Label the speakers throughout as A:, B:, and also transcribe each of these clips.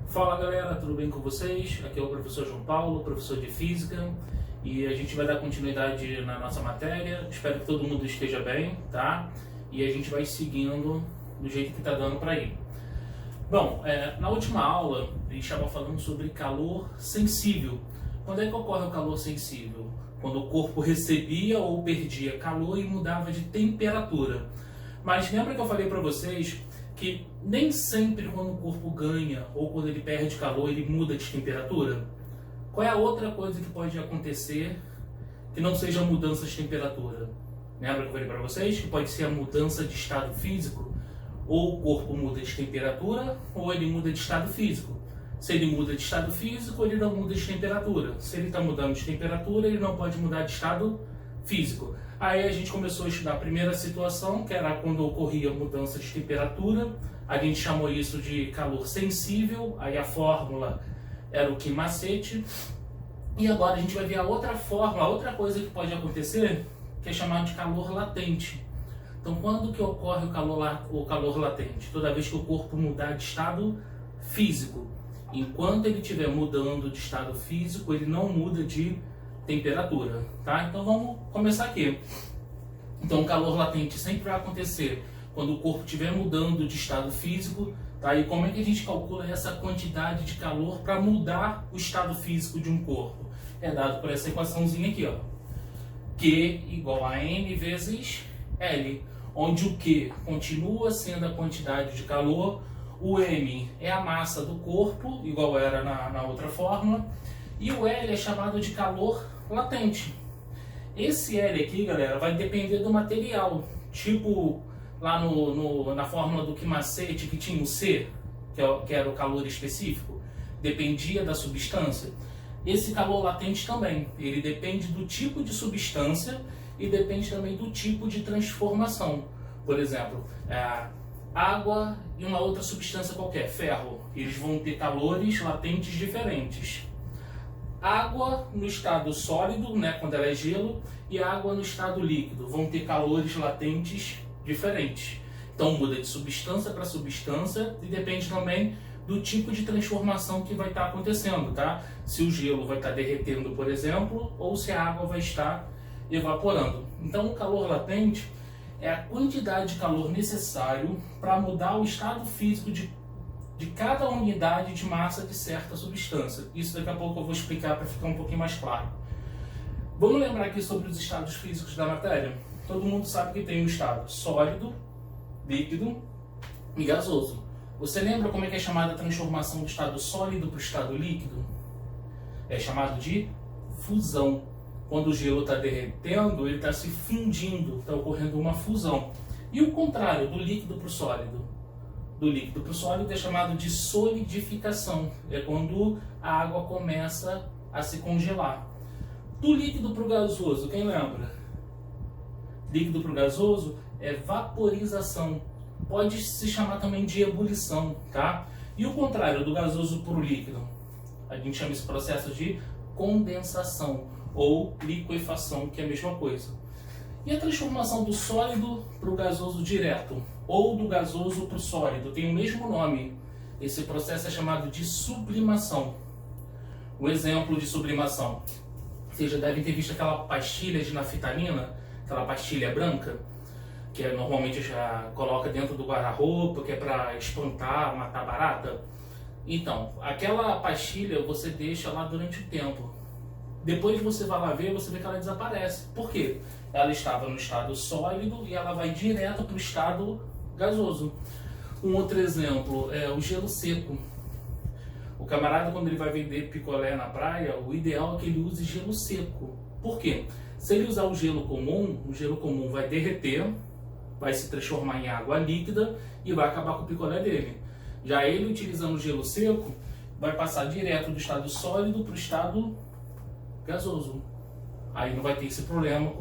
A: Fala galera, tudo bem com vocês? Aqui é o professor João Paulo, professor de Física, e a gente vai dar continuidade na nossa matéria. Espero que todo mundo esteja bem, tá? E a gente vai seguindo do jeito que está dando para ir. Bom, na última aula a gente estava falando sobre calor sensível. Quando é que ocorre o calor sensível? Quando o corpo recebia ou perdia calor e mudava de temperatura. Mas lembra que eu falei para vocês que nem sempre quando o corpo ganha ou quando ele perde calor ele muda de temperatura? Qual é a outra coisa que pode acontecer que não seja a mudança de temperatura? Lembra que eu falei para vocês que pode ser a mudança de estado físico? Ou o corpo muda de temperatura ou ele muda de estado físico. Se ele muda de estado físico, ele não muda de temperatura. Se ele está mudando de temperatura, ele não pode mudar de estado físico. Aí a gente começou a estudar a primeira situação, que era quando ocorria mudança de temperatura. A gente chamou isso de calor sensível, aí a fórmula era o Quimasete. E agora a gente vai ver a outra forma, a outra coisa que pode acontecer, que é chamado de calor latente. Então quando que ocorre o calor latente? Toda vez que o corpo mudar de estado físico. Enquanto ele estiver mudando de estado físico, ele não muda de temperatura, tá? Então vamos começar aqui. Então o calor latente sempre vai acontecer quando o corpo estiver mudando de estado físico, tá? E como é que a gente calcula essa quantidade de calor para mudar o estado físico de um corpo? É dado por essa equaçãozinha aqui, ó. Q igual a M vezes L, onde o Q continua sendo a quantidade de calor, o M é a massa do corpo, igual era na outra fórmula, e o L é chamado de calor latente. Esse L aqui, galera, vai depender do material. Tipo lá na fórmula do Quimasete que tinha o C, que era o calor específico, dependia da substância. Esse calor latente também, ele depende do tipo de substância e depende também do tipo de transformação. Por exemplo, água e uma outra substância qualquer, ferro, eles vão ter calores latentes diferentes. Água no estado sólido, né, quando ela é gelo, e água no estado líquido vão ter calores latentes diferentes. Então muda de substância para substância e depende também do tipo de transformação que vai estar acontecendo, tá? Se o gelo vai estar derretendo, por exemplo, ou se a água vai estar evaporando. Então o calor latente é a quantidade de calor necessário para mudar o estado físico de cada unidade de massa de certa substância. Isso daqui a pouco eu vou explicar para ficar um pouquinho mais claro. Vamos lembrar aqui sobre os estados físicos da matéria? Todo mundo sabe que tem o estado sólido, líquido e gasoso. Você lembra como é que é chamada a transformação do estado sólido para o estado líquido? É chamado de fusão. Quando o gelo está derretendo, ele está se fundindo, está ocorrendo uma fusão. E o contrário, do líquido para o sólido? Do líquido para o sólido é chamado de solidificação. É quando a água começa a se congelar. Do líquido para o gasoso, quem lembra? Líquido para o gasoso é vaporização. Pode se chamar também de ebulição, tá? E o contrário, do gasoso para o líquido? A gente chama esse processo de condensação ou liquefação, que é a mesma coisa. E a transformação do sólido para o gasoso direto, ou do gasoso para o sólido, tem o mesmo nome. Esse processo é chamado de sublimação. Um exemplo de sublimação. Vocês já devem ter visto aquela pastilha de naftalina, aquela pastilha branca, que normalmente já coloca dentro do guarda-roupa, que é para espantar, matar barata. Então, aquela pastilha você deixa lá durante o tempo. Depois você vai lá ver, você vê que ela desaparece. Por quê? Ela estava no estado sólido e ela vai direto para o estado gasoso. Um outro exemplo é o gelo seco. O camarada, quando ele vai vender picolé na praia, o ideal é que ele use gelo seco. Por quê? Se ele usar o gelo comum vai derreter, vai se transformar em água líquida e vai acabar com o picolé dele. Já ele, utilizando o gelo seco, vai passar direto do estado sólido para o estado gasoso. Aí não vai ter esse problema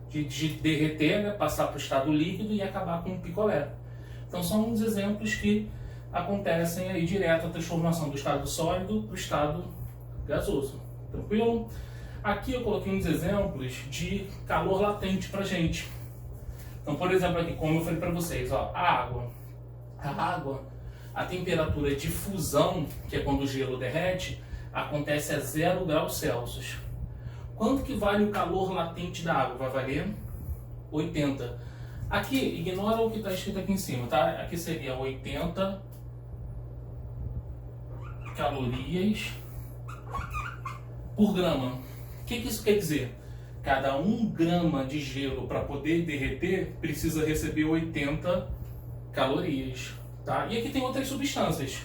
A: de derreter, né, passar para o estado líquido e acabar com o picolé. Então são uns exemplos que acontecem aí direto a transformação do estado sólido para o estado gasoso. Tranquilo? Aqui eu coloquei uns exemplos de calor latente para gente. Então, por exemplo, aqui, como eu falei para vocês, ó, a água A temperatura de fusão, que é quando o gelo derrete, acontece a 0 graus Celsius. Quanto que vale o calor latente da água? Vai valer 80. Aqui, ignora o que está escrito aqui em cima, tá? Aqui seria 80 calorias por grama. O que isso quer dizer? Cada 1 grama de gelo para poder derreter precisa receber 80 calorias. Tá? E aqui tem outras substâncias.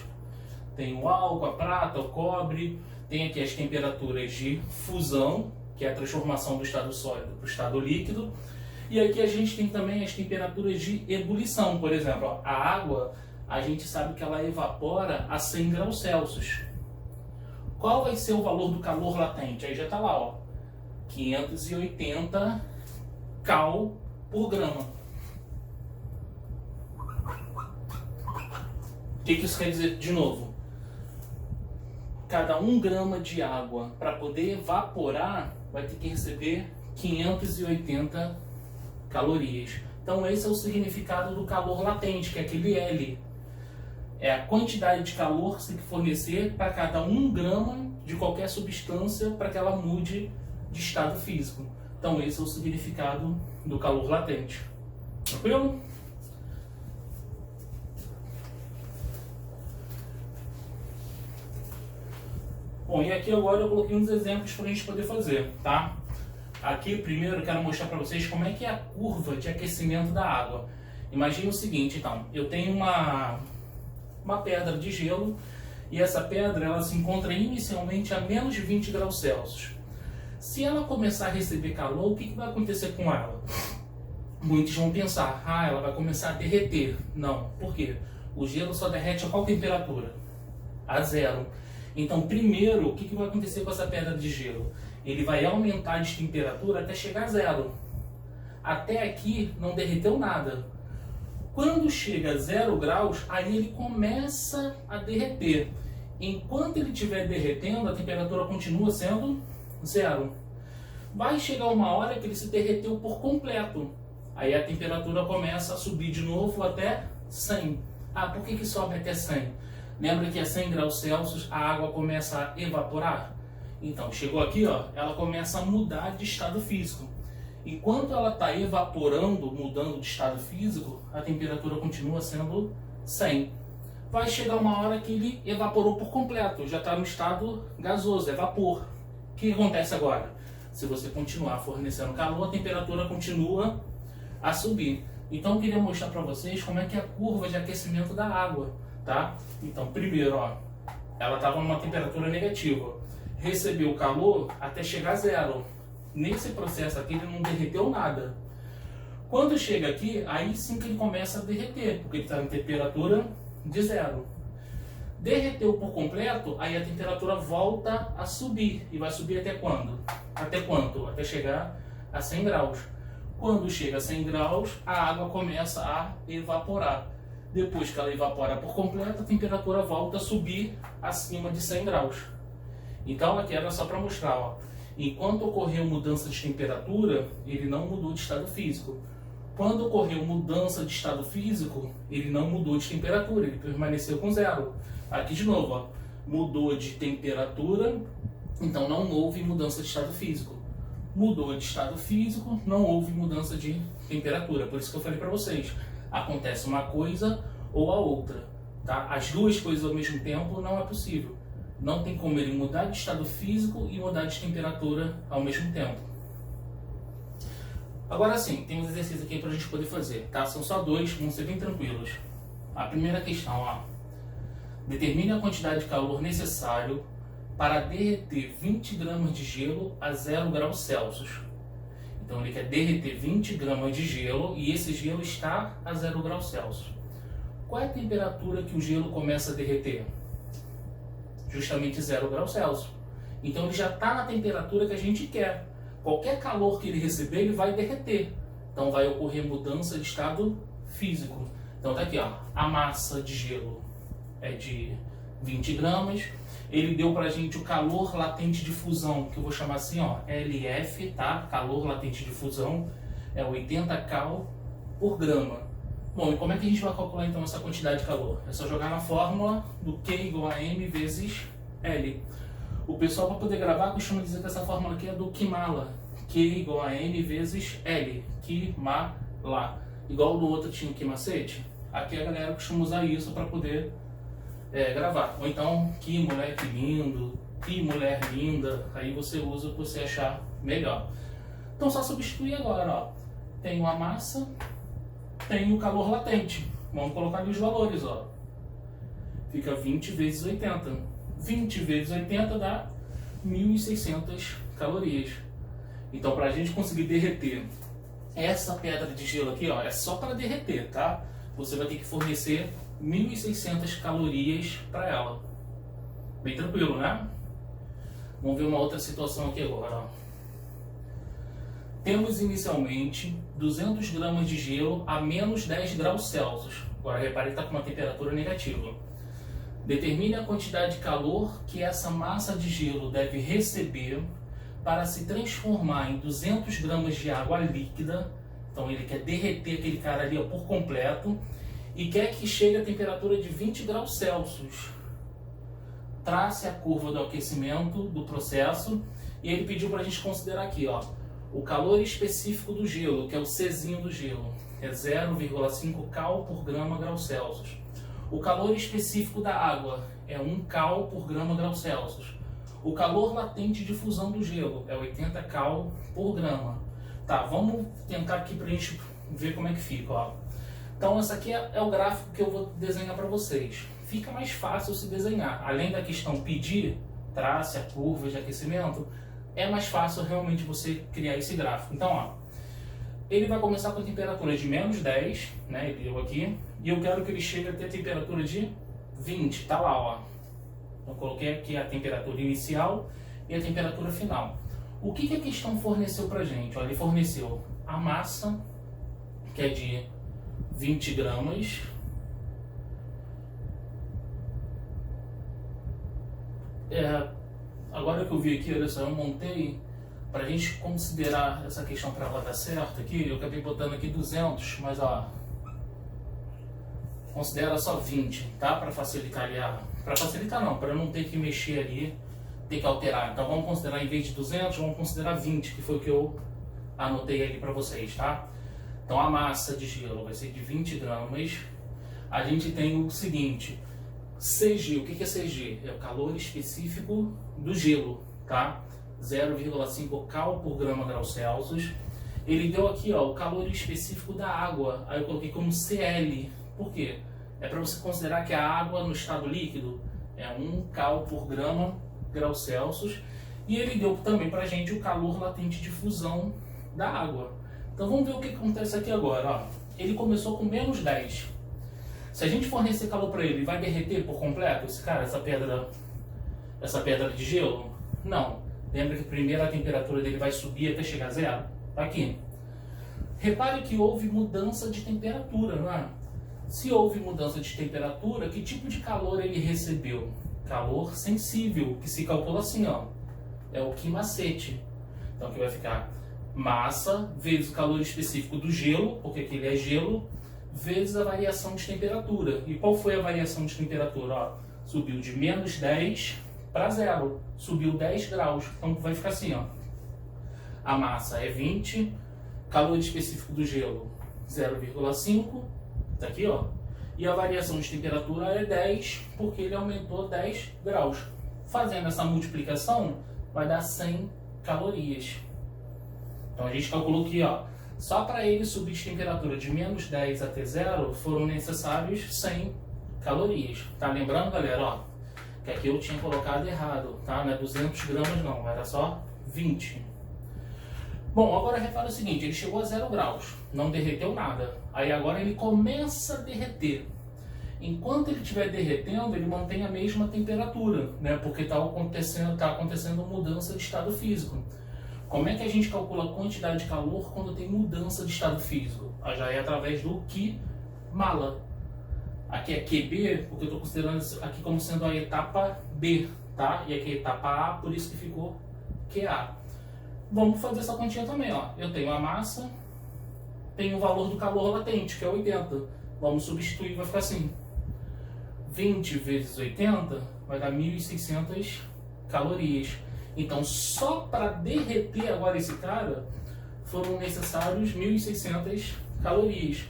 A: Tem o álcool, a prata, o cobre. Tem aqui as temperaturas de fusão, que é a transformação do estado sólido para o estado líquido. E aqui a gente tem também as temperaturas de ebulição. Por exemplo, ó, a água, a gente sabe que ela evapora a 100 graus Celsius. Qual vai ser o valor do calor latente? Aí já está lá, ó, 580 cal por grama. O que isso quer dizer de novo? Cada 1 grama de água, para poder evaporar, vai ter que receber 580 calorias. Então esse é o significado do calor latente, que é aquele L. É a quantidade de calor que você tem que fornecer para cada 1 grama de qualquer substância para que ela mude de estado físico. Então esse é o significado do calor latente. Tranquilo? Bom, e aqui agora eu coloquei uns exemplos para a gente poder fazer, tá? Aqui primeiro eu quero mostrar para vocês como é que é a curva de aquecimento da água. Imagine o seguinte, então, eu tenho uma pedra de gelo e essa pedra ela se encontra inicialmente a menos de 20 graus Celsius. Se ela começar a receber calor, o que vai acontecer com ela? Muitos vão pensar, ela vai começar a derreter. Não, por quê? O gelo só derrete a qual temperatura? A 0. Então, primeiro, o que vai acontecer com essa pedra de gelo? Ele vai aumentar de temperatura até chegar a 0. Até aqui não derreteu nada. Quando chega a 0 graus, aí ele começa a derreter. Enquanto ele estiver derretendo, a temperatura continua sendo 0. Vai chegar uma hora que ele se derreteu por completo. Aí a temperatura começa a subir de novo até 100. Por que sobe até 100? Lembra que a 100 graus Celsius a água começa a evaporar? Então, chegou aqui, ó, ela começa a mudar de estado físico. Enquanto ela está evaporando, mudando de estado físico, a temperatura continua sendo 100. Vai chegar uma hora que ele evaporou por completo, já está no estado gasoso, é vapor. O que acontece agora? Se você continuar fornecendo calor, a temperatura continua a subir. Então, eu queria mostrar para vocês como é que é a curva de aquecimento da água. Tá? Então, primeiro, ó, ela estava numa temperatura negativa, recebeu calor até chegar a 0. Nesse processo aqui ele não derreteu nada. Quando chega aqui, aí sim que ele começa a derreter, porque ele está em temperatura de 0. Derreteu por completo, aí a temperatura volta a subir. E vai subir até quando? Até quanto? Até chegar a 100 graus. Quando chega a 100 graus, a água começa a evaporar. Depois que ela evapora por completo, a temperatura volta a subir acima de 100 graus. Então aqui era só para mostrar, ó, enquanto ocorreu mudança de temperatura, ele não mudou de estado físico. Quando ocorreu mudança de estado físico, ele não mudou de temperatura, ele permaneceu com 0. Aqui de novo, ó, mudou de temperatura, então não houve mudança de estado físico. Mudou de estado físico, não houve mudança de temperatura. Por isso que eu falei para vocês, acontece uma coisa ou a outra, tá? As duas coisas ao mesmo tempo não é possível. Não tem como ele mudar de estado físico e mudar de temperatura ao mesmo tempo. Agora sim, tem uns exercícios aqui para a gente poder fazer, tá? São só 2, vão ser bem tranquilos. A primeira questão, ó. Determine a quantidade de calor necessário para derreter 20 gramas de gelo a 0 graus Celsius. Então ele quer derreter 20 gramas de gelo e esse gelo está a 0 graus Celsius. Qual é a temperatura que o gelo começa a derreter? Justamente 0 graus Celsius. Então ele já está na temperatura que a gente quer. Qualquer calor que ele receber, ele vai derreter. Então vai ocorrer mudança de estado físico. Então tá aqui, ó, a massa de gelo é de 20 gramas. Ele deu pra gente o calor latente de fusão, que eu vou chamar assim, ó, LF, tá? Calor latente de fusão é 80 cal por grama. Bom, e como é que a gente vai calcular então essa quantidade de calor? É só jogar na fórmula do Q igual a M vezes L. O pessoal, para poder gravar, costuma dizer que essa fórmula aqui é do Kimala. Q igual a M vezes L. Kimala. Igual do outro tinha o Kimacete. Aqui a galera costuma usar isso para poder gravar. Ou então, que moleque lindo, que mulher linda. Aí você usa o que você achar melhor. Então só substituir agora, ó. Tenho a massa, tenho o calor latente. Vamos colocar ali os valores, ó. Fica 20 vezes 80. 20 vezes 80 dá 1.600 calorias. Então, para a gente conseguir derreter essa pedra de gelo aqui, ó, é só para derreter, tá? Você vai ter que fornecer 1.600 calorias para ela. Bem tranquilo, né? Vamos ver uma outra situação aqui agora, ó. Temos inicialmente 200 gramas de gelo a menos 10 graus Celsius. Agora repare que está com uma temperatura negativa. Determine a quantidade de calor que essa massa de gelo deve receber para se transformar em 200 gramas de água líquida. Então ele quer derreter aquele cara ali, ó, por completo e quer que chegue a temperatura de 20 graus Celsius. Trace a curva do aquecimento do processo e ele pediu para a gente considerar aqui, ó, o calor específico do gelo, que é o Czinho do gelo, é 0,5 cal por grama grau Celsius. O calor específico da água é 1 cal por grama grau Celsius. O calor latente de fusão do gelo é 80 cal por grama. Tá, vamos tentar aqui para a gente ver como é que fica, ó. Então esse aqui é o gráfico que eu vou desenhar para vocês. Fica mais fácil se desenhar. Além da questão pedir, trace a curva de aquecimento, é mais fácil realmente você criar esse gráfico. Então, ó, ele vai começar com a temperatura de menos 10, né, ele deu aqui, e eu quero que ele chegue até a temperatura de 20, tá lá, ó. Eu coloquei aqui a temperatura inicial e a temperatura final. O que a questão forneceu pra gente? Ó, ele forneceu a massa, que é de 20 gramas, agora que eu vi aqui, olha só, eu montei para a gente considerar essa questão para ela dar certo aqui, eu acabei botando aqui 200, mas ó, considera só 20, tá? Para facilitar ali para facilitar não, para não ter que mexer ali, ter que alterar. Então vamos considerar, em vez de 200, vamos considerar 20, que foi o que eu anotei ali para vocês, tá? Então a massa de gelo vai ser de 20 gramas. A gente tem o seguinte, Cg, o que é Cg? É o calor específico do gelo, tá? 0,5 cal por grama grau Celsius. Ele deu aqui, ó, o calor específico da água. Aí eu coloquei como Cl. Por quê? É para você considerar que a água no estado líquido é 1 cal por grama grau Celsius. E ele deu também para a gente o calor latente de fusão da água. Então vamos ver o que acontece aqui agora, ó. Ele começou com menos 10. Se a gente fornecer calor para ele, vai derreter por completo esse cara, essa pedra de gelo? Não. Lembra que primeiro a temperatura dele vai subir até chegar a zero? Tá aqui. Repare que houve mudança de temperatura, não é? Se houve mudança de temperatura, que tipo de calor ele recebeu? Calor sensível, que se calcula assim, ó. É o Kimacete. Então aqui vai ficar massa vezes o calor específico do gelo, porque aquele é gelo, vezes a variação de temperatura. E qual foi a variação de temperatura? Ó, subiu de menos 10 para zero, subiu 10 graus. Então vai ficar assim, ó. A massa é 20, calor específico do gelo 0,5, tá aqui, ó. E a variação de temperatura é 10, porque ele aumentou 10 graus. Fazendo essa multiplicação, vai dar 100 calorias. Então a gente calculou aqui, ó. Só para ele subir de temperatura de menos 10 até zero, foram necessários 100 calorias. Tá lembrando, galera, ó, que aqui eu tinha colocado errado, tá? Não é 200 gramas não, era só 20. Bom, agora repara o seguinte, ele chegou a 0 graus, não derreteu nada. Aí agora ele começa a derreter. Enquanto ele estiver derretendo, ele mantém a mesma temperatura, né? Porque está acontecendo mudança de estado físico. Como é que a gente calcula a quantidade de calor quando tem mudança de estado físico? Já é através do Kimala. Aqui é QB, porque eu estou considerando isso aqui como sendo a etapa B, tá? E aqui é a etapa A, por isso que ficou QA. Vamos fazer essa continha também, ó. Eu tenho a massa, tenho o valor do calor latente, que é 80. vamos substituir, vai ficar assim. 20 vezes 80 vai dar 1.600 calorias. Então, só para derreter agora esse cara, foram necessários 1.600 calorias.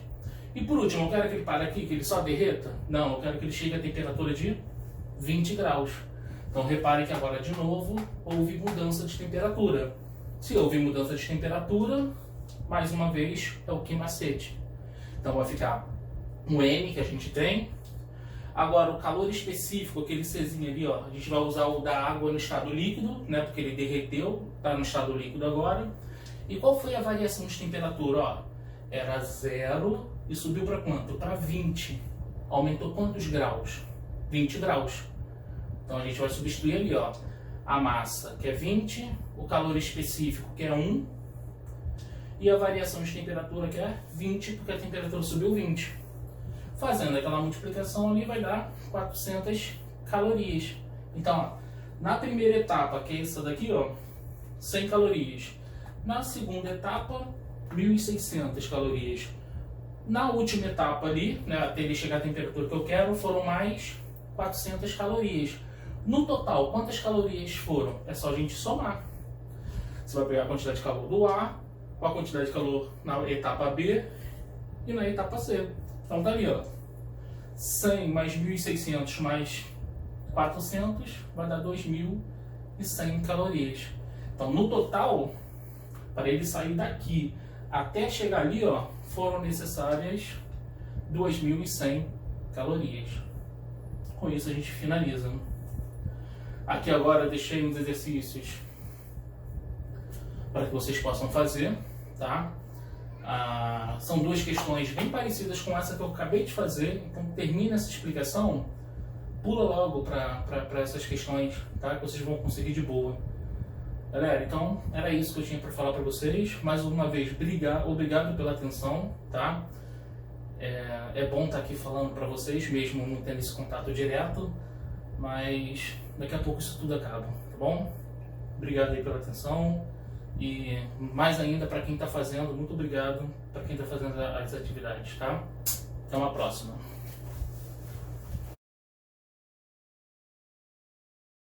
A: E por último, eu quero que ele pare aqui, que ele só derreta? Não, eu quero que ele chegue a temperatura de 20 graus. Então, repare que agora, de novo, houve mudança de temperatura. Se houve mudança de temperatura, mais uma vez, é o que macete. Então, vai ficar um M que a gente tem. Agora, o calor específico, aquele Czinho ali, ó, a gente vai usar o da água no estado líquido, né, porque ele derreteu, está no estado líquido agora. E qual foi a variação de temperatura? Ó, era 0 e subiu para quanto? Para 20. Aumentou quantos graus? 20 graus. Então, a gente vai substituir ali, ó, a massa, que é 20, o calor específico, que é 1, e a variação de temperatura, que é 20, porque a temperatura subiu 20. Fazendo aquela multiplicação ali vai dar 400 calorias. Então, ó, na primeira etapa, que é essa daqui, ó, 100 calorias. Na segunda etapa, 1.600 calorias. Na última etapa ali, né, até ele chegar à temperatura que eu quero, foram mais 400 calorias. No total, quantas calorias foram? É só a gente somar. Você vai pegar a quantidade de calor do A, com a quantidade de calor na etapa B e na etapa C. Então tá ali, ó, 100 mais 1.600 mais 400 vai dar 2.100 calorias. Então no total, para ele sair daqui até chegar ali, ó, foram necessárias 2.100 calorias. Com isso a gente finaliza. Aqui agora eu deixei uns exercícios para que vocês possam fazer, tá? São duas questões bem parecidas com essa que eu acabei de fazer, então termina essa explicação, pula logo para essas questões, tá? Que vocês vão conseguir de boa. Galera, então era isso que eu tinha para falar para vocês. Mais uma vez, obrigado pela atenção, tá? É bom estar aqui falando para vocês, mesmo não tendo esse contato direto, mas daqui a pouco isso tudo acaba, tá bom? Obrigado aí pela atenção. E mais ainda para quem está fazendo, muito obrigado para quem está fazendo as atividades, tá? Até uma próxima.